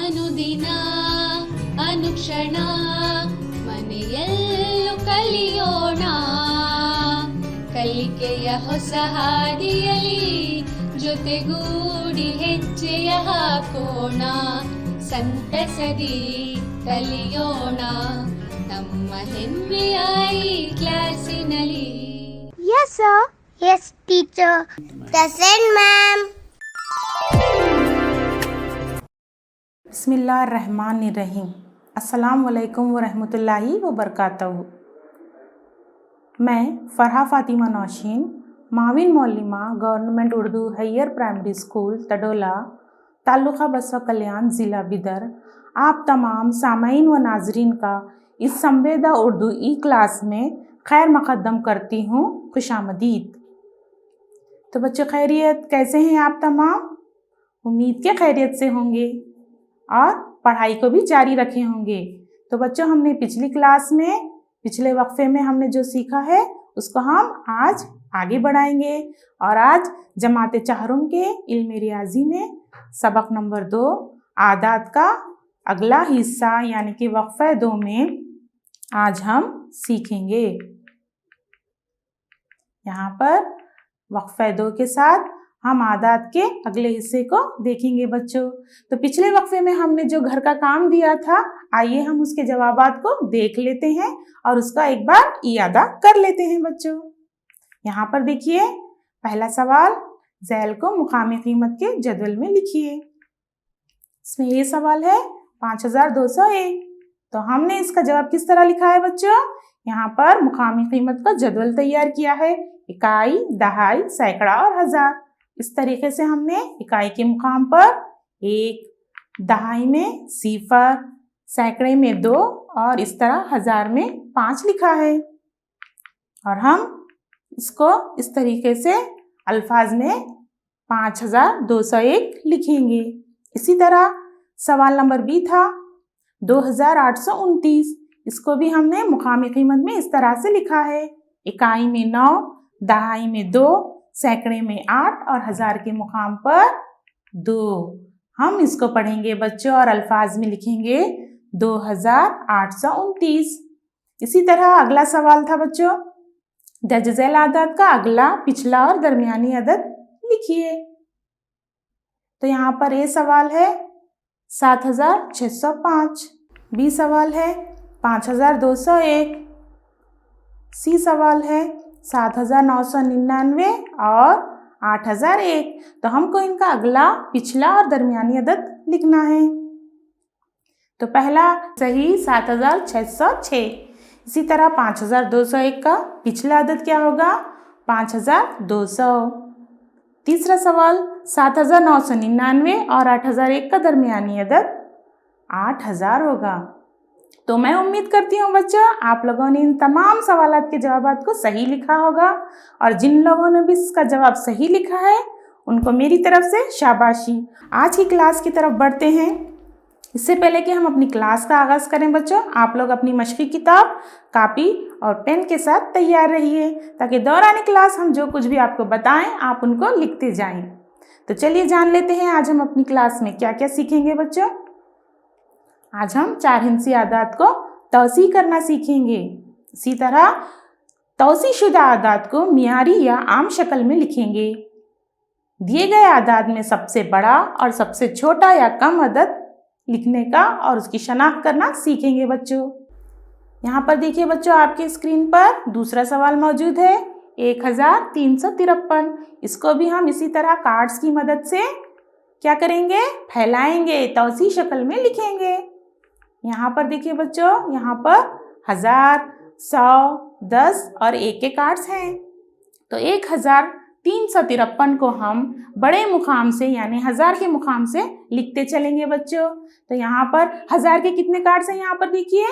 ಅನುದಿನ ಅನುಕ್ಷಣ ಮನೆಯಲ್ಲೂ ಕಲಿಯೋಣ ಕಲಿಕೆಯ ಹೊಸ ಹಾದಿಯಲಿ ಜೊತೆಗೂಡಿ ಹೆಜ್ಜೆಯ ಹಾಕೋಣ ಸಂತಸದಿ ಕಲಿಯೋಣ ನಮ್ಮ ಹೆಮ್ಮೆಯ ಈ ಕ್ಲಾಸಿನಲ್ಲಿ. Yes, sir. Yes, teacher. Present, ma'am. बिस्मिल्लाहिर्रहमानिर्रहीम। अस्सलाम वालेकुम वरहमतुल्लाहि वबरकातुहू। मैं फ़रहा फ़ातिमा नौशीन, माविन मौलिमा government Urdu higher primary school Tadola, taluka Basava Kalyan, ज़िला बिदर, आप तमाम सामाईन व नाजरीन का इस संवेदा उर्दू ई क्लास में खैर मक़द्दम करती हूँ, खुशामदीद। तो बच्चों खैरियत, कैसे हैं आप तमाम? उम्मीद के खैरियत से होंगे और पढ़ाई को भी जारी रखे होंगे। तो बच्चों हमने पिछली क्लास में पिछले वक्फे में हमने जो सीखा है उसको हम आज आगे बढ़ाएंगे और आज जमात चाहरुम के इल्म रियाजी में सबक नंबर 2 आदात का अगला हिस्सा यानी कि वक्फा 2 में आज हम सीखेंगे। यहाँ पर वक्फा 2 के साथ हम आदात के अगले हिस्से को देखेंगे बच्चों। तो पिछले वक्फे में हमने जो घर का काम दिया था, आइए हम उसके जवाबात को देख लेते हैं और उसका एक बार इयादा कर लेते हैं बच्चों। यहाँ पर देखिए पहला सवाल, ज़ैल को मुकामी कीमत के जदवल में लिखिए। इसमें ये सवाल है 5201। तो हमने इसका जवाब किस तरह लिखा है बच्चों? यहाँ पर मुकामी कीमत का जदवल तैयार किया है, इकाई, दहाई, सैकड़ा और हजार। इस तरीके से हमने इकाई के मुकाम पर 1, दहाई में 0, सैकड़े में 2 और इस तरह हजार में 5 लिखा है। और हम इसको इस तरीके से अल्फाज में 5201 लिखेंगे। इसी तरह सवाल नंबर बी था 2829। इसको भी हमने मुकामी कीमत में इस तरह से लिखा है, इकाई में 9, दहाई में 2, सैकड़े में 8 और हजार के मुकाम पर 2। हम इसको पढ़ेंगे बच्चों और अल्फाज में लिखेंगे 2829। इसी तरह अगला सवाल था बच्चों, दर्ज झैल आदात का अगला, पिछला और दरमियानी अदद लिखिए। तो यहाँ पर ये सवाल है 7605, बी सवाल है 5201, सी सवाल है 7999 और 8001। तो हमको इनका अगला, पिछला और दरमियानी अदद लिखना है। तो पहला सही 7606। इसी तरह 5201 का पिछला अदद क्या होगा? 5200। तीसरा सवाल 7999 और 8001 का दरमियानी अदद 8000 होगा। तो मैं उम्मीद करती हूँ बच्चों आप लोगों ने इन तमाम सवालात के जवाबात को सही लिखा होगा और जिन लोगों ने भी इसका जवाब सही लिखा है उनको मेरी तरफ से शाबाशी। आज की क्लास की तरफ बढ़ते हैं। इससे पहले कि हम अपनी क्लास का आगाज़ करें बच्चों, आप लोग अपनी मश्की किताब, कापी और पेन के साथ तैयार रहिए ताकि दौरान क्लास हम जो कुछ भी आपको बताएं आप उनको लिखते जाएं। तो चलिए जान लेते हैं आज हम अपनी क्लास में क्या क्या सीखेंगे बच्चों। आज हम 4 हिंसी आदात को तौसी करना सीखेंगे। इसी तरह तौसीशुदा आदात को मियारी या आम शक्ल में लिखेंगे। दिए गए आदात में सबसे बड़ा और सबसे छोटा या कम अदद लिखने का और उसकी शनाख्त करना सीखेंगे बच्चों। यहाँ पर देखिए बच्चों आपके स्क्रीन पर दूसरा सवाल मौजूद है 1353। इसको भी हम इसी तरह कार्ड्स की मदद से क्या करेंगे? फैलाएंगे, तौसी शक्ल में लिखेंगे। यहाँ पर देखिए बच्चों, यहाँ पर 1000, 100, 10 और 1 के कार्ड्स हैं। तो 1353 को हम बड़े मुकाम से यानी 1000 के मुकाम से लिखते चलेंगे बच्चों। तो यहाँ पर 1000 के कितने कार्ड्स हैं? यहाँ पर देखिए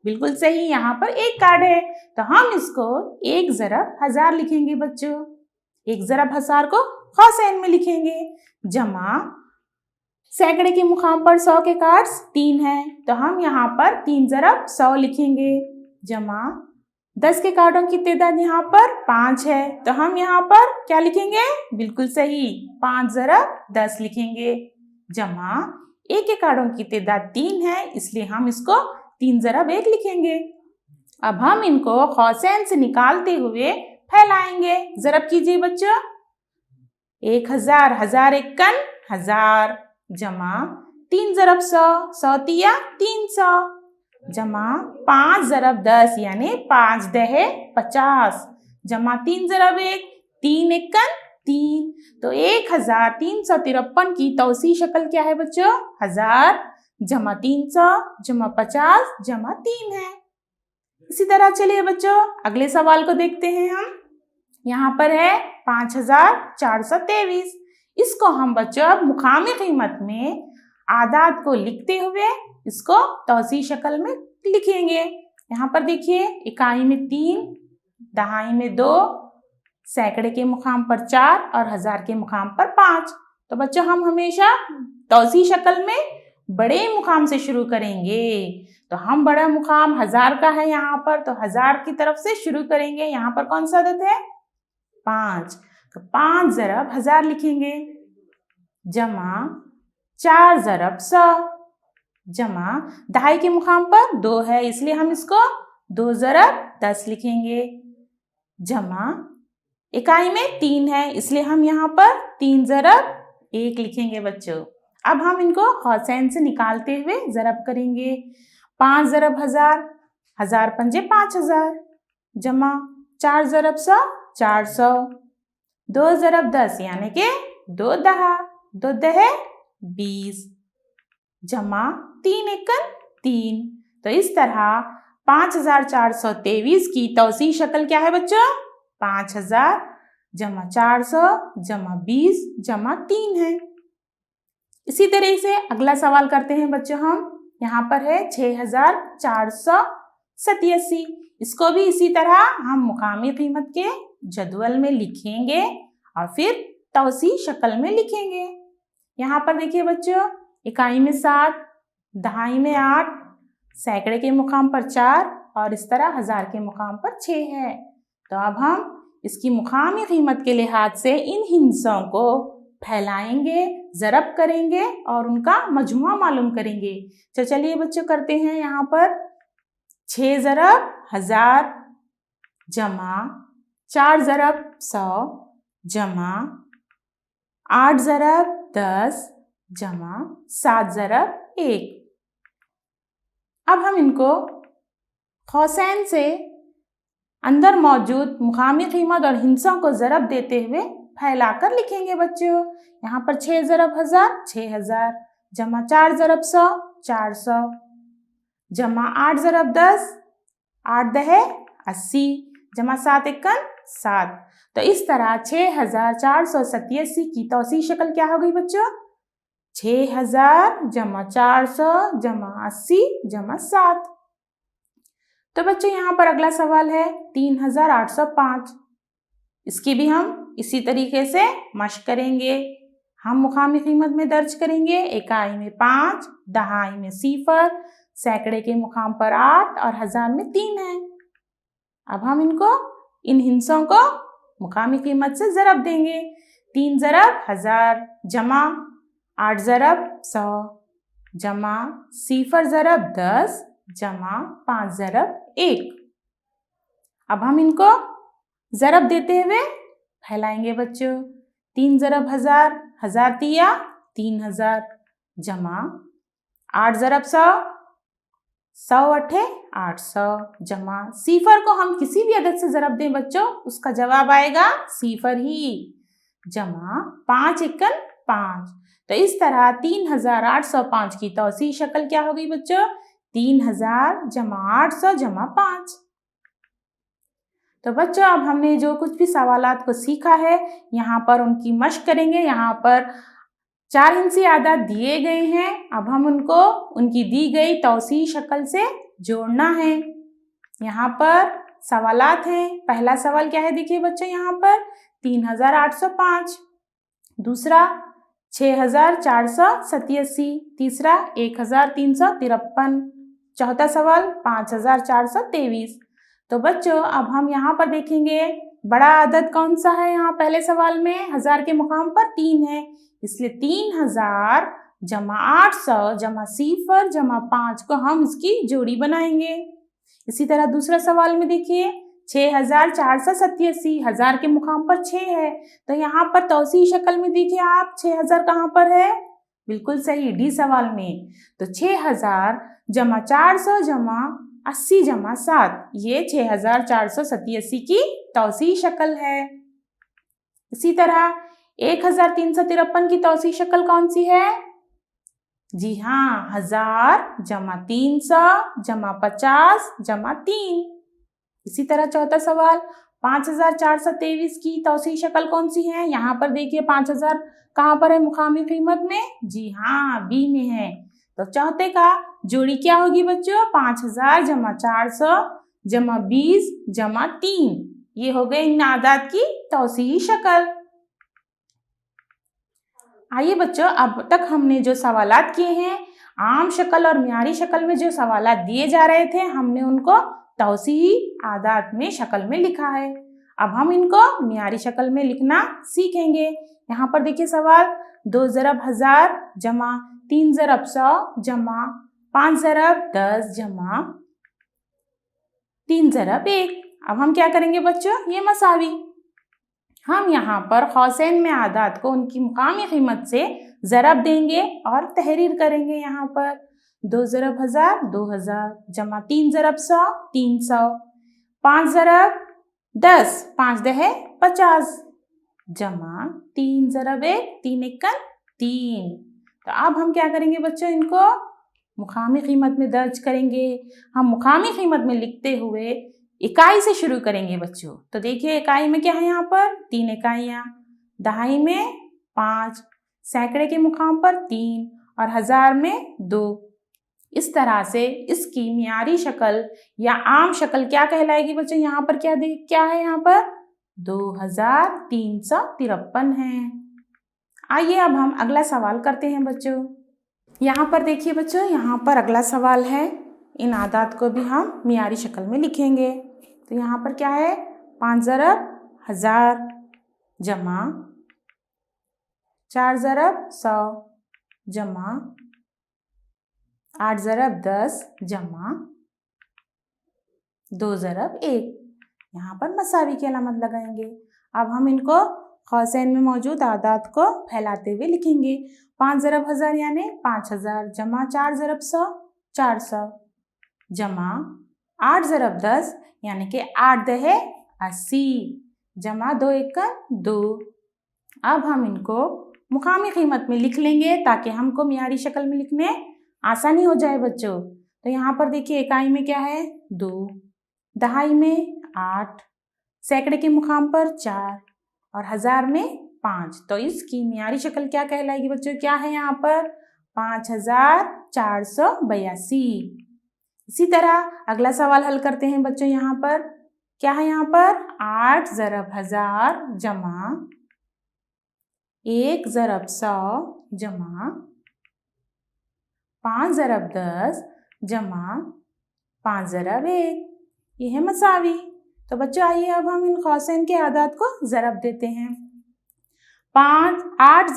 बिल्कुल सही, यहाँ पर 1 कार्ड है। तो हम इसको 1 ज़रब 1000 लिखेंगे बच्चों। 1 ज़रब 1000 को कौसैन में लिखेंगे। जमा सैकड़े के मुकाम पर 100 के कार्ड्स 3 हैं, तो हम यहाँ पर 3 ज़रब 100 लिखेंगे। जमा 10 के कार्डों की तादाद यहाँ पर 5 है, तो हम यहाँ पर क्या लिखेंगे? बिल्कुल सही 5 ज़रब 10 लिखेंगे। जमा एक एक आड़ों की तादाद 3 है, इसलिए हम इसको 3 ज़रब 1 लिखेंगे। अब हम इनको कौसैन से निकालते हुए फैलाएंगे। ज़रब कीजिए बच्चों। 1000, 1000 एकन 1000 जमा 3 ज़रब 100, 100 तिया 300 जमा 5 ज़रब 10 यानी 5 दहे 50 जमा 3 ज़रब 1, 3 एकन 3। तो 1353 की तौसी शक्ल क्या है बच्चों? 1000 जमा 300 जमा 50 जमा 3 है। इसी तरह चलिए बच्चों अगले सवाल को देखते हैं हम। यहाँ पर है 5423। इसको हम बच्चों अब मुकामी कीमत में आदाद को लिखते हुए इसको तौसी शक्ल में लिखेंगे। यहाँ पर देखिए इकाई में 3, दहाई में 2, सैकड़े के मुकाम पर 4 और हजार के मुकाम पर 5। तो बच्चों हम हमेशा तौसी शक्ल में बड़े मुकाम से शुरू करेंगे। तो हम बड़ा मुकाम 1000 का है यहाँ पर, तो 1000 की तरफ से शुरू करेंगे। यहाँ पर कौन सा अदद है? 5। तो 5 ज़रब 1000 लिखेंगे जमा 4 ज़रब 100 जमा दहाई के मुकाम पर 2 है, इसलिए हम इसको 2 ज़रब 10 लिखेंगे जमा इकाई में 3 है, इसलिए हम यहाँ पर 3 ज़रब 1 लिखेंगे बच्चों। अब हम इनको कौसैन से निकालते हुए ज़रब करेंगे। 5 ज़रब 1000, 1000 पंजे 5000 जमा 4 ज़रब 100 400, 2 ज़रब 10 यानी कि 2 दहा, 2 दहे 20 जमा 3 एकन 3। तो इस तरह 5423 की तौसी शक्ल क्या है बच्चों? 5000 जमा 400 जमा 20 जमा 3 है। इसी तरह से अगला सवाल करते हैं बच्चों हम। यहाँ पर है 6487। इसको भी इसी तरह हम मुकामी कीमत के जदवल में लिखेंगे और फिर तौसी शक्ल में लिखेंगे। यहाँ पर देखिए बच्चों इकाई में 7, दहाई में 8, सैकड़े के मुकाम पर 4 और इस तरह हजार के मुकाम पर 6 है। तो अब हम इसकी मुकामी कीमत के लिहाज से इन हिस्सों को फैलाएंगे, ज़रब करेंगे और उनका मजमुआ मालूम करेंगे। तो चलिए बच्चों करते हैं। यहाँ पर 6 ज़रब 1000 जमा 4 ज़रब 100 जमा 8 ज़रब 10 जमा 7 ज़रब 1। अब हम इनको कौसैन से अंदर मौजूद मुकामी कीमत और हिस्सों को ज़रब देते हुए फैलाकर लिखेंगे बच्चों। यहाँ पर 6 ज़रब 1000 6000 जमा 4 ज़रब 100 400 जमा 8 ज़रब 10 8 दहे 80 जमा 7 एकन 7। तो इस तरह 6487 की तौसी शक्ल क्या हो गई बच्चों? 6000 जमा 400 जमा 80 जमा 7। तो बच्चों यहाँ पर अगला सवाल है 3805। इसकी भी हम इसी तरीके से मश्क करेंगे। हम मुकामी कीमत में दर्ज करेंगे। इकाई में 5, दहाई में 0, सैकड़े के मुकाम पर 8 और हजार में 3 है। अब हम इन हिस्सों को मुकामी कीमत से ज़रब देंगे। 3 ज़रब 1000 जमा 8 ज़रब 100 जमा 0 ज़रब 10 जमा 5 ज़रब 1। अब हम इनको ज़रब देते हुए फैलाएंगे बच्चों। 3 ज़रब 1000 1000 तिया 3000 जमा 8 ज़रब 100 100 अठे 800 जमा 0 को हम किसी भी अदद से ज़रब दें बच्चों उसका जवाब आएगा 0 ही जमा 5 एकन 5। तो इस तरह 3805 की तौसी शक्ल क्या हो गई बच्चों? 3000 जमा 800 जमा 5। तो बच्चों अब हमने जो कुछ भी सवालात को सीखा है यहाँ पर उनकी मश्क करेंगे। यहाँ पर 4 हिंसी आदाद दिए गए हैं। अब हम उनको उनकी दी गई तौसी शक्ल से जोड़ना है। यहाँ पर सवालात हैं। पहला सवाल क्या है देखिए बच्चों यहाँ पर 3805, दूसरा 6487, तीसरा 1353, चौथा सवाल 5423। तो बच्चों अब हम यहाँ पर देखेंगे बड़ा अदद कौन सा है। यहाँ पहले सवाल में 1000 के मुकाम पर 3 है, इसलिए 3000 जमा 800 जमा 0 जमा 5 को हम इसकी जोड़ी बनाएंगे। इसी तरह दूसरा सवाल में देखिए 6487, हजार के मुकाम पर 6 है, तो यहाँ पर तौसीई शक्ल में देखिए आप 6000 कहाँ पर है? बिल्कुल सही, डी सवाल में। तो 6000 जमा 400 जमा 80 जमा 7, ये 6487 की तौसीई शक्ल है। इसी तरह 1353 की तौसीई शक्ल कौन सी है? जी हाँ, 1000 जमा 300 जमा 50 जमा 3। इसी तरह चौथा सवाल 5423 की तौसीई शक्ल कौन सी है? यहाँ पर देखिए 5000 कहाँ पर है मुकामी कीमत में? जी हाँ, बी में है। तो चौथे का जोड़ी क्या होगी बच्चों? 5000 जमा 400 जमा 20 जमा 3, ये हो गए इन आदाद की तौसीई शक्ल। आइए बच्चों, अब तक हमने जो सवालात किए हैं, आम शक्ल और मियारी शक्ल में जो सवालात दिए जा रहे थे, हमने उनको तौसीई आदाद में शक्ल में लिखा है। अब हम इनको मियारी शक्ल में लिखना सीखेंगे। यहाँ पर देखिए सवाल 2 ज़रब 1000 जमा 3 ज़रब 100 जमा 5 ज़रब 10 जमा 3 ज़रब 1। अब हम क्या करेंगे बच्चों? ये मसावी। हम यहाँ पर कौसैन में आदाद को उनकी मुकामी कीमत से ज़रब देंगे और तहरीर करेंगे। यहाँ पर 2 ज़रब 1000 2000 जमा 3 ज़रब 100 300, 5 ज़रब 10 5 दहे 50 जमा 3 ज़रब 1 3 एकन 3। तो अब हम क्या करेंगे बच्चों? इनको मुकामी कीमत में दर्ज करेंगे। हम मुकामी कीमत में लिखते हुए इकाई से शुरू करेंगे बच्चों। तो देखिए इकाई में क्या है? यहाँ पर 3 इकाइयाँ, दहाई में 5, सैकड़े के मुकाम पर 3 और हजार में 2। इस तरह से इसकी मियारी शक्ल या आम शक्ल क्या कहलाएगी बच्चों? यहाँ पर क्या है? यहाँ पर 2353 है। आइए अब हम अगला सवाल करते हैं बच्चों। यहाँ पर देखिए बच्चों, यहाँ पर अगला सवाल है। इन आदाद को भी हम मियारी शक्ल में लिखेंगे। तो यहाँ पर क्या है? 5 ज़रब 1000 जमा 4 ज़रब 100 जमा 8 ज़रब 10 जमा 2 ज़रब 1। यहाँ पर मसावी की अलामत लगाएंगे। अब हम इनको कौसैन में मौजूद आदाद को फैलाते हुए लिखेंगे। 5 ज़रब 1000 यानी 5000 जमा 4 ज़रब 100 400 जमा 8 ज़रब 10 यानी कि 8 दहे 80 जमा 2 एकन 2। अब हम इनको मुकामी कीमत में लिख लेंगे ताकि हमको मियारी शक्ल में लिखने आसानी हो जाए बच्चों। तो यहाँ पर देखिए इकाई में क्या है? 2, दहाई में 8, सैकड़े के मुकाम पर 4 और हजार में 5। तो इसकी मियारी शक्ल क्या कहलाएगी बच्चों? क्या है यहाँ पर? 5482। इसी तरह अगला सवाल हल करते हैं बच्चों। यहाँ पर क्या है? यहाँ पर 8 ज़रब 1000 जमा 1 ज़रब 100 जमा 5 ज़रब 10 जमा 5 ज़रब 1, ये है मसावी। तो बच्चों आइए अब हम इन कौसैन के आदाद को ज़रब देते हैं। 8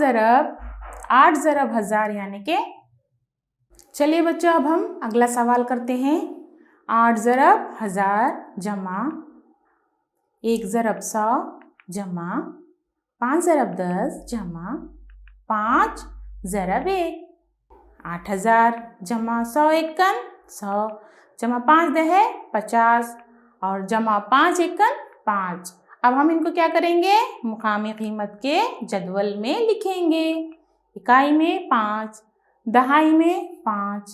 ज़रब 1000 यानी कि, चलिए बच्चों अब हम अगला सवाल करते हैं। 8 ज़रब 1000 जमा 1 ज़रब 100 जमा 5 ज़रब 10 जमा 5 ज़रब 1। 8000 जमा 100 एकन 100 जमा 5 दहे 50 और जमा 5 एकन 5। अब हम इनको क्या करेंगे? मुकामी कीमत के जदवल में लिखेंगे। इकाई में 5, दहाई में 5,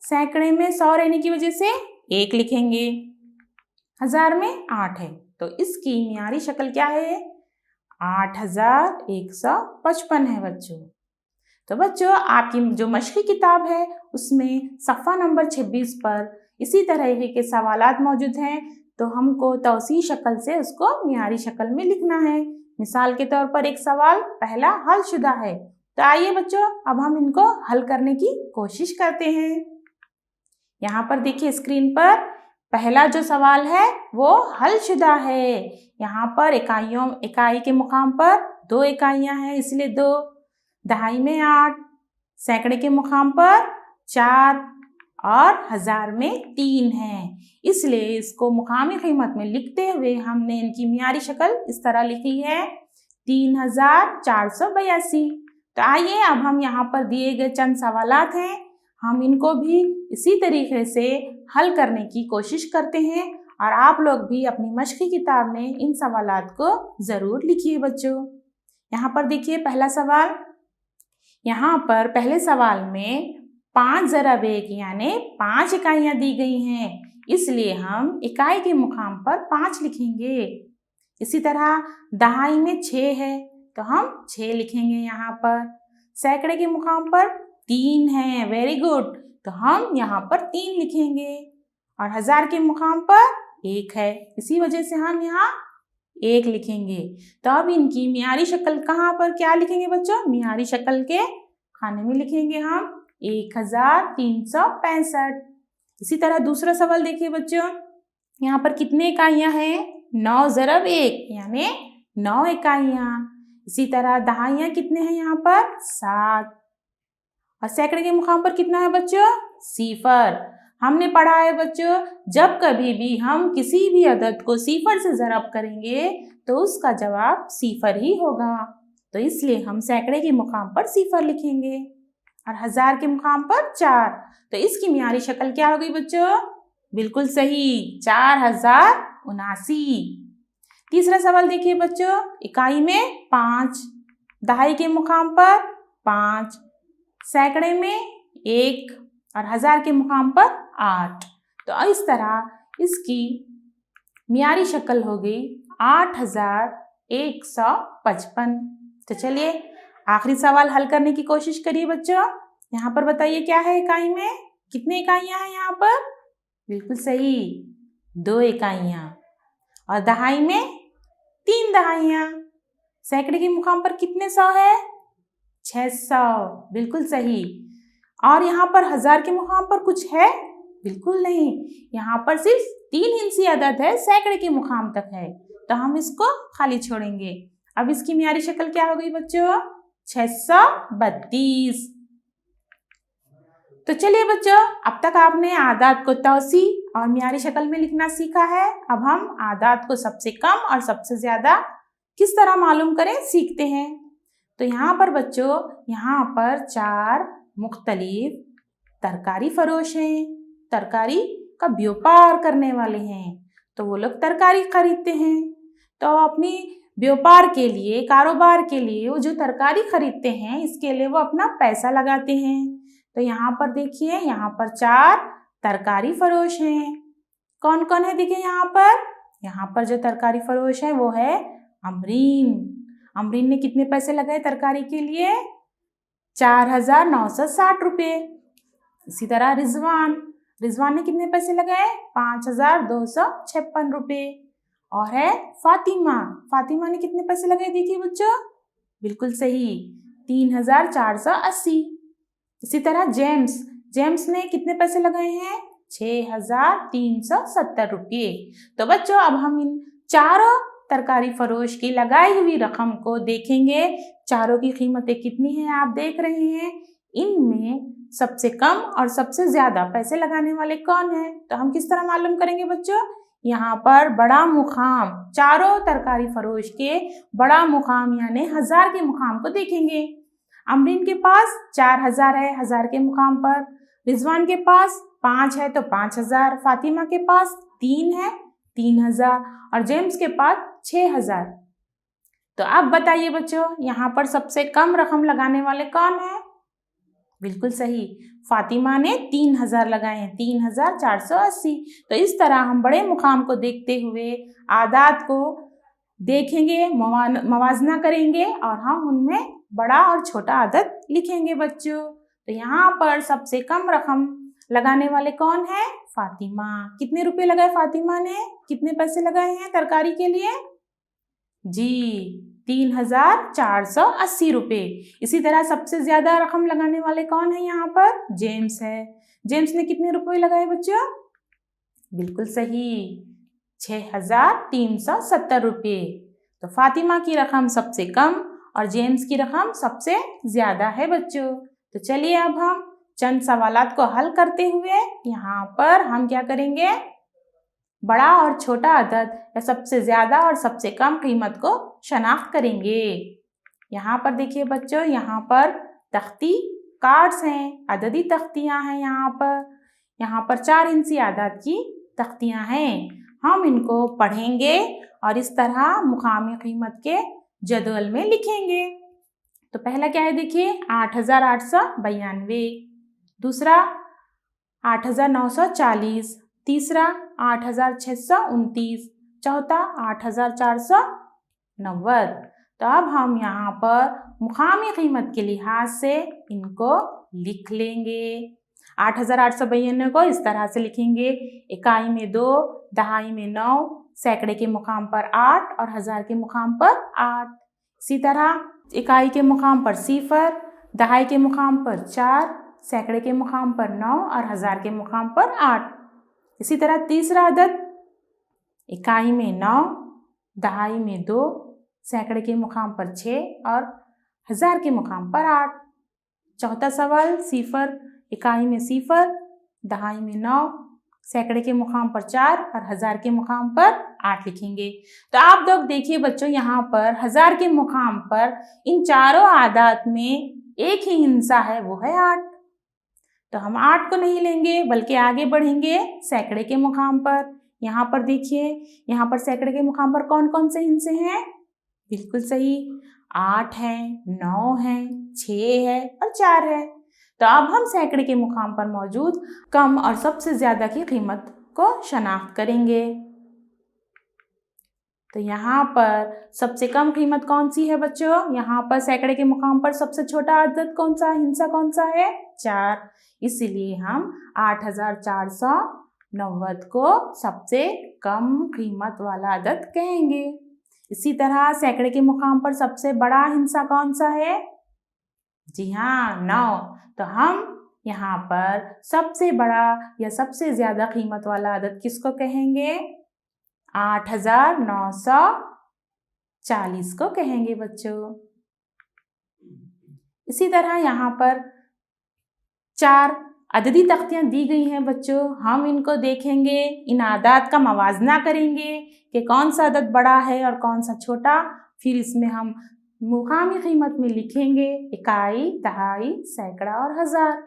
सैकड़े में 100 रहने की वजह से 1 लिखेंगे, हजार में 8 है। तो इसकी मियारी शक्ल क्या है? 8155 है बच्चों। तो बच्चों आपकी जो मशक़ी किताब है उसमें सफ़ा नंबर 26 पर इसी तरह के सवालात मौजूद हैं। तो हमको तौसीई शक्ल से उसको मियारी शक्ल में लिखना है। मिसाल के तौर पर एक सवाल पहला हल शुदा है। तो आइए बच्चों अब हम इनको हल करने की कोशिश करते हैं। यहाँ पर देखिए स्क्रीन पर पहला जो सवाल है वो हल शुदा है। यहाँ पर इकाई के मुकाम पर 2 इकाइयाँ हैं इसलिए 2, दहाई में 8, सैकड़े के मुकाम पर 4 और हजार में 3 है, इसलिए इसको मुकामी कीमत में लिखते हुए हमने इनकी मियारी शक्ल इस तरह लिखी है 3482। तो आइए अब हम यहाँ पर दिए गए चंद सवालात हैं, हम इनको भी इसी तरीके से हल करने की कोशिश करते हैं और आप लोग भी अपनी मश्क़ी किताब में इन सवालात को ज़रूर लिखिए बच्चों। यहाँ पर देखिए पहला सवाल, यहाँ पर पहले सवाल में 5 ज़रब 1 यानी 5 इकाइयाँ दी गई हैं, इसलिए हम इकाई के मुकाम पर 5 लिखेंगे। इसी तरह दहाई में 6 है तो हम 6 लिखेंगे यहाँ पर। सैकड़े के मुकाम पर 3 है, वेरी गुड, तो हम यहाँ पर 3 लिखेंगे। और हजार के मुकाम पर 1 है, इसी वजह से हम यहाँ 1 लिखेंगे। तो अब इनकी मियारी शक्ल कहाँ पर क्या लिखेंगे बच्चों? मियारी शक्ल के खाने में लिखेंगे हम 1365। इसी तरह दूसरा सवाल देखिए बच्चों, यहाँ पर कितने इकाइयाँ हैं? 9 ज़रब 1 यानी 9 इकाइयाँ। इसी तरह दहाइयाँ कितने हैं यहाँ पर? 7। और सैकड़े के मुकाम पर कितना है बच्चों? 0। हमने पढ़ा है बच्चों, जब कभी भी हम किसी भी अदद को 0 से ज़रब करेंगे तो उसका जवाब 0 ही होगा, तो इसलिए हम सैकड़े के मुकाम पर 0 लिखेंगे। और हजार के मुकाम पर 4, तो इसकी मियारी शक्ल क्या हो गई बच्चों? बिल्कुल सही, 4079। तीसरा सवाल देखिए बच्चों, इकाई में 5, दहाई के मुकाम पर 5, सैकड़े में 1 और हजार के मुकाम पर 8। तो इस तरह इसकी मियारी शक्ल हो गई 8155। तो चलिए आखिरी सवाल हल करने की कोशिश करिए बच्चों। यहाँ पर बताइए क्या है इकाई में? कितने इकाइयाँ हैं यहाँ पर? बिल्कुल सही, 2 इकाइयाँ। और दहाई में 3 दहाइयाँ। सैकड़े के मुकाम पर कितने 100 है? 600, बिल्कुल सही। और यहाँ पर हजार के मुकाम पर कुछ है? बिल्कुल नहीं, यहाँ पर सिर्फ 3 हिंसी अदद है, सैकड़े के मुकाम तक है, तो हम इसको खाली छोड़ेंगे। अब इसकी मियारी शक्ल क्या हो गई बच्चों? 632। तो चलिए बच्चों, अब तक आपने आदात को तौसी और मियारी शक्ल में लिखना सीखा है। अब हम आदात को सबसे कम और सबसे ज़्यादा किस तरह मालूम करें सीखते हैं। तो यहाँ पर बच्चों, यहाँ पर 4 मुख्तलिफ तरकारी फरोश हैं, तरकारी का व्यापार करने वाले हैं, तो वो लोग तरकारी खरीदते हैं। तो अपनी व्यापार के लिए, कारोबार के लिए वो जो तरकारी खरीदते हैं, इसके लिए वो अपना पैसा लगाते हैं। तो यहाँ पर देखिए, यहाँ पर 4 तरकारी फरोश हैं। कौन कौन है देखिए यहाँ पर जो तरकारी फरोश है वो है अमरीन। अमरीन ने कितने पैसे लगाए तरकारी के लिए? 4960 रुपये। इसी तरह रिजवान ने कितने पैसे लगाए? 5256 रुपये। और है फातिमा ने कितने पैसे लगाए देखिए बच्चों? बिल्कुल सही, 3480। इसी तरह जेम्स ने कितने पैसे लगाए हैं? 6370 रुपये। तो बच्चों, अब हम इन चारों तरकारी फरोश की लगाई हुई रकम को देखेंगे। चारों की कीमतें कितनी हैं आप देख रहे हैं। इनमें सबसे कम और सबसे ज़्यादा पैसे लगाने वाले कौन हैं? तो हम किस तरह मालूम करेंगे बच्चों? यहाँ पर बड़ा मुकाम, चारों तरकारी फरोश के बड़ा मुकाम यानी हजार के मुकाम को देखेंगे। अमरीन के पास 4000 है हजार के मुकाम पर, रिजवान के पास 5 है तो 5000, फातिमा के पास 3 है 3000 और जेम्स के पास 6000। तो अब बताइए बच्चों, यहाँ पर सबसे कम रकम लगाने वाले कौन है? बिल्कुल सही, फातिमा ने 3000 लगाए हैं, 3480। तो इस तरह हम बड़े मुकाम को देखते हुए आदात को देखेंगे, मवाजना करेंगे और हम उनमें बड़ा और छोटा आदत लिखेंगे बच्चों। तो यहाँ पर सबसे कम रकम लगाने वाले कौन है? फातिमा। कितने रुपए लगाए फातिमा ने? कितने पैसे लगाए हैं तरकारी के लिए? जी, 3480 रुपये। इसी तरह सबसे ज्यादा रकम लगाने वाले कौन है यहाँ पर? जेम्स है। जेम्स ने कितने रुपए लगाए बच्चों? बिल्कुल सही, 6370 रुपये। तो फातिमा की रकम सबसे कम और जेम्स की रकम सबसे ज्यादा है बच्चों। तो चलिए अब हम चंद सवालात को हल करते हुए यहाँ पर हम क्या करेंगे, बड़ा और छोटा अदद या सबसे ज़्यादा और सबसे कम कीमत को शनाख्त करेंगे। यहाँ पर देखिए बच्चों, यहाँ पर तख्ती कार्ड्स हैं, अददी तख्तियाँ हैं। यहाँ पर 4 इंची आदाद की तख्तियाँ हैं। हम इनको पढ़ेंगे और इस तरह मुकामी कीमत के जदवल में लिखेंगे। तो पहला क्या है देखिए, 8892, दूसरा 8940, तीसरा 8629, चौथा 8490। तो अब हम यहाँ पर मुकामी कीमत के लिहाज से इनको लिख लेंगे। 8892 को इस तरह से लिखेंगे, इकाई में 2, दहाई में 9, सैकड़े के मुकाम पर 8 और हज़ार के मुकाम पर 8। इसी तरह इकाई के मुकाम पर 0, दहाई के मुकाम पर 4, सैकड़े के मुकाम पर 9 और हज़ार के मुकाम पर 8। इसी तरह तीसरा अदद इकाई में 9, दहाई में 2, सैकड़े के मुकाम पर 6 और हज़ार के मुकाम पर 8। चौथा सवाल 0, इकाई में 0, दहाई में 9, सैकड़े के मुकाम पर 4 और हज़ार के मुकाम पर 8 लिखेंगे। तो आप लोग देखिए बच्चों, यहाँ पर हज़ार के मुकाम पर इन चारों आदाद में एक ही हिस्सा है, वो है 8। तो हम 8 को नहीं लेंगे बल्कि आगे बढ़ेंगे सैकड़े के मुकाम पर। यहाँ पर देखिए, यहाँ पर सैकड़े के मुकाम पर कौन कौन से हिस्से हैं? बिल्कुल सही, 8 है, 9 है, 6 है और 4 है। तो अब हम सैकड़े के मुकाम पर मौजूद कम और सबसे ज़्यादा की कीमत को शनाख्त करेंगे। तो यहाँ पर सबसे कम कीमत कौन सी है बच्चों? यहाँ पर सैकड़े के मुकाम पर सबसे छोटा अदद कौन सा, हिस्सा कौन सा है? 4। इसीलिए हम 8490 को सबसे कम कीमत वाला अदद कहेंगे। इसी तरह सैकड़े के मुकाम पर सबसे बड़ा हिस्सा कौन सा है? जी हाँ, 9। तो हम यहाँ पर सबसे बड़ा या सबसे ज़्यादा कीमत वाला अदद किसको कहेंगे? 8940 को कहेंगे बच्चों। इसी तरह यहाँ पर 4 अददी तख्तियाँ दी गई हैं बच्चों। हम इनको देखेंगे, इन आदाद का मवाजना करेंगे कि कौन सा अदद बड़ा है और कौन सा छोटा। फिर इसमें हम मुकामी कीमत में लिखेंगे इकाई, दहाई, सैकड़ा और हज़ार।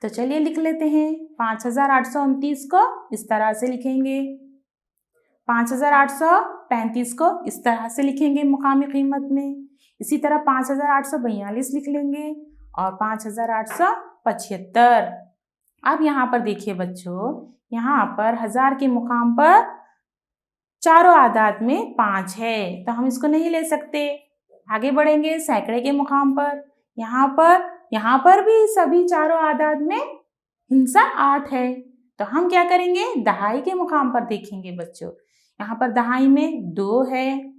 तो चलिए लिख लेते हैं। 5829 को इस तरह से लिखेंगे, 5835 को इस तरह से लिखेंगे मुकामी कीमत में। इसी तरह 5842 लिख लेंगे और 5875। अब यहाँ पर देखिए बच्चों, यहाँ पर हज़ार के मुकाम पर चारों आदाद में 5 है, तो हम इसको नहीं ले सकते। आगे बढ़ेंगे सैकड़े के मुकाम पर। यहाँ पर भी सभी चारों आदाद में हिस्सा 8 है, तो हम क्या करेंगे? दहाई के मुकाम पर देखेंगे बच्चों। यहाँ पर दहाई में 2 है,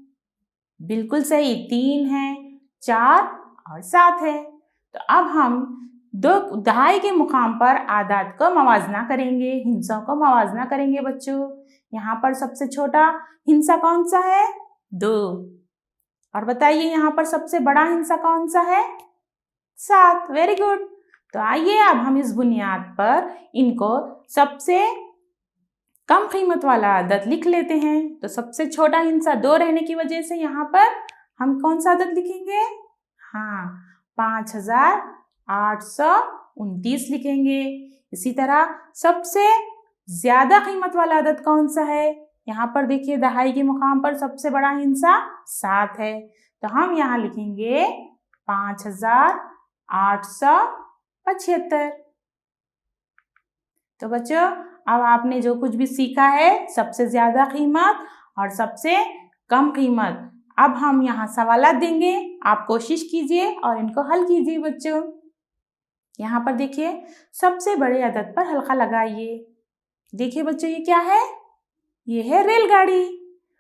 बिल्कुल सही, 3 है, 4 और 7 है। तो अब हम दहाई के मुकाम पर आदाद को मवाजना करेंगे, हिस्सों को मवाजना करेंगे बच्चों। यहाँ पर सबसे छोटा हिस्सा कौन सा है? 2। और बताइए यहाँ पर सबसे बड़ा हिस्सा कौन सा है? 7। Very good. तो आइए अब हम इस बुनियाद पर इनको सबसे कम कीमत वाला अदद लिख लेते हैं। तो सबसे छोटा हिस्सा 2 रहने की वजह से यहाँ पर हम कौन सा अदद लिखेंगे? हाँ, 5829 लिखेंगे। इसी तरह सबसे ज़्यादा कीमत वाला अदद कौन सा है? यहाँ पर देखिए, दहाई के मुकाम पर सबसे बड़ा हिस्सा 7 है, तो हम यहाँ लिखेंगे 5875। तो बच्चों, अब आपने जो कुछ भी सीखा है, सबसे ज़्यादा कीमत और सबसे कम कीमत, अब हम यहाँ सवालात देंगे, आप कोशिश कीजिए और इनको हल कीजिए बच्चों। यहाँ पर देखिए, सबसे बड़े अदद पर हल्का लगाइए। देखिए बच्चों, ये क्या है? ये है रेलगाड़ी,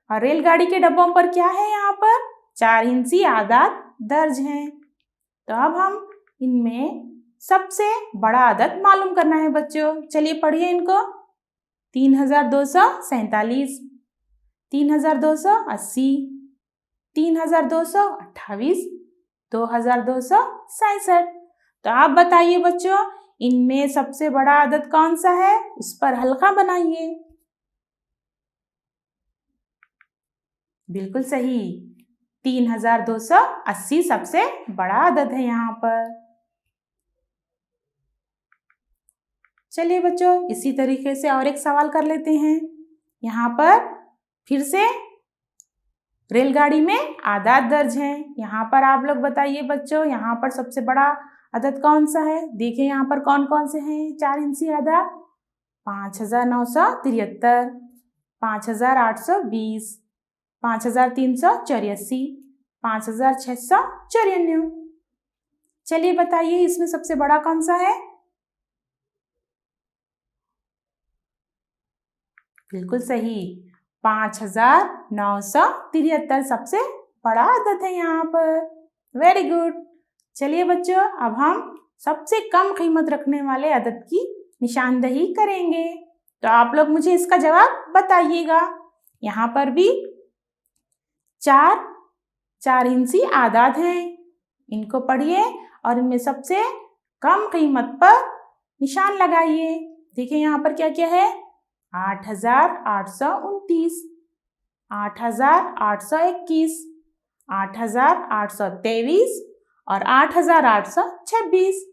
और रेलगाड़ी के डब्बों पर क्या है? यहाँ पर 4 इंची आदाद दर्ज हैं। तो अब हम इनमें सबसे बड़ा अदद मालूम करना है बच्चों। चलिए पढ़िए इनको। 3247, 3280, 3228, 2267। तो आप बताइए बच्चों, इनमें सबसे बड़ा अदद कौन सा है? उस पर हल्का बनाइए। बिल्कुल सही, 3280 सबसे बड़ा अदद है यहाँ पर। चलिए बच्चों, इसी तरीके से और एक सवाल कर लेते हैं। यहाँ पर फिर से रेलगाड़ी में आदाद दर्ज हैं। यहाँ पर आप लोग बताइए बच्चों, यहाँ पर सबसे बड़ा अदद कौन सा है? देखिए यहाँ पर कौन कौन से हैं 4 इंची आदाद। 5973, 5820, 5384, 5694। चलिए बताइए, इसमें सबसे बड़ा कौन सा है? बिल्कुल सही, 5973 सबसे बड़ा अदद है यहाँ पर। Very good. चलिए बच्चों, अब हम सबसे कम कीमत रखने वाले अदद की निशानदही करेंगे। तो आप लोग मुझे इसका जवाब बताइएगा। यहाँ पर भी 4 इंची आदाद हैं, इनको पढ़िए और इनमें सबसे कम कीमत पर निशान लगाइए। देखिए यहाँ पर क्या क्या है? 8829, 8821, 8823 और 8826।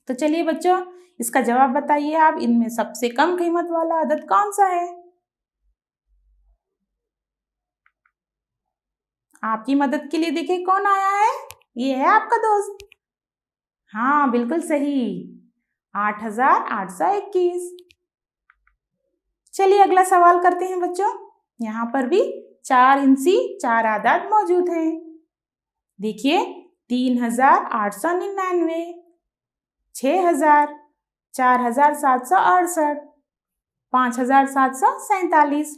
तो चलिए बच्चों, इसका जवाब बताइए आप, इनमें सबसे कम कीमत वाला अदद कौन सा है? आपकी मदद के लिए देखिए कौन आया है। ये है आपका दोस्त। हाँ बिल्कुल सही, 8821। चलिए अगला सवाल करते हैं बच्चों। यहाँ पर भी 4 इंची 4 आदाद मौजूद हैं। देखिए 3899, 6000, 4768, 5747।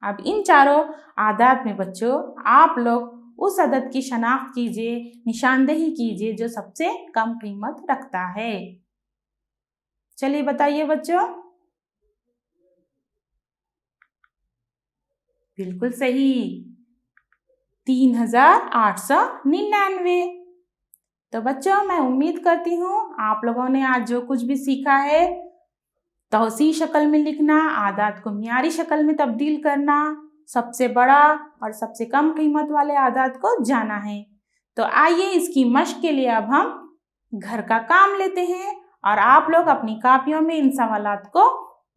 अब इन चारों आदाद में बच्चों आप लोग उस अदद की शनाख्त कीजिए, निशानदही कीजिए जो सबसे कम कीमत रखता है। चलिए बताइए बच्चों। बिल्कुल सही, 3899। तो बच्चों, मैं उम्मीद करती हूँ आप लोगों ने आज जो कुछ भी सीखा है, तौसीई शक्ल में लिखना, आदाद को मियारी शक्ल में तब्दील करना, सबसे बड़ा और सबसे कम कीमत वाले आदाद को जाना है। तो आइए इसकी मश्क के लिए अब हम घर का काम लेते हैं और आप लोग अपनी कापियों में इन सवालात को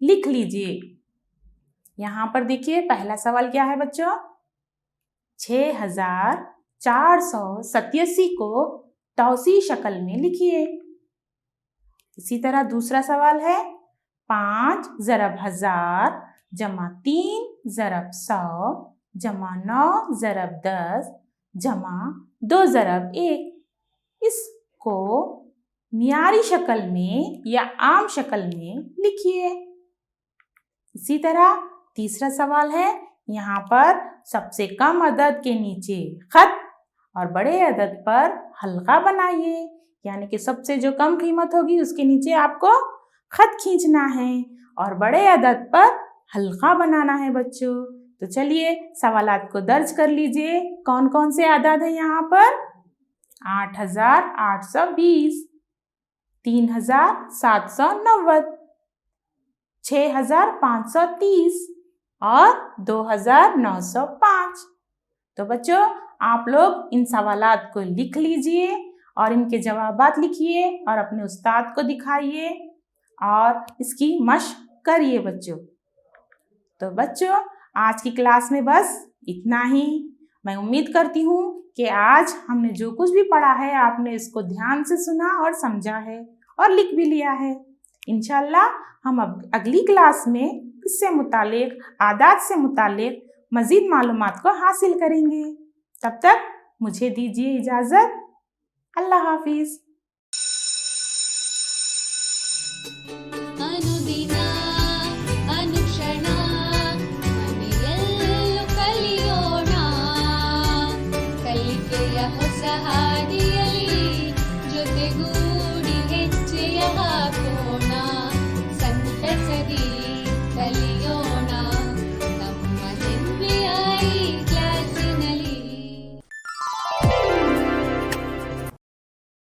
लिख लीजिए। यहाँ पर देखिए पहला सवाल क्या है बच्चों? 6487 को तौसीई शक्ल में लिखिए। इसी तरह दूसरा सवाल है 5 ज़रब 1000 जमा 3 ज़रब 100 जमा 9 ज़रब 10 जमा 2 ज़रब 1। इसको मियारी शक्ल में या आम शक्ल में लिखिए। इसी तरह तीसरा सवाल है, यहाँ पर सबसे कम अदद के नीचे खत और बड़े अदद पर हल्का बनाइए, यानी कि सबसे जो कम कीमत होगी उसके नीचे आपको खत खींचना है और बड़े अदद पर हल्का बनाना है बच्चों। तो चलिए सवालात को दर्ज कर लीजिए। कौन कौन से आदाद हैं यहाँ पर? 8820, 3790, 6530 और 2905। तो बच्चों आप लोग इन सवालात को लिख लीजिए और इनके जवाबात लिखिए और अपने उस्ताद को दिखाइए और इसकी मश्क करिए बच्चों। तो बच्चों आज की क्लास में बस इतना ही। मैं उम्मीद करती हूँ कि आज हमने जो कुछ भी पढ़ा है आपने इसको ध्यान से सुना और समझा है और लिख भी लिया है। इंशाल्लाह हम अब अगली क्लास में इससे मुतालिक, आदाद से मुतालिक मज़ीद मालूमात को हासिल करेंगे। तब तक मुझे दीजिए इजाज़त। अल्लाह हाफिज़।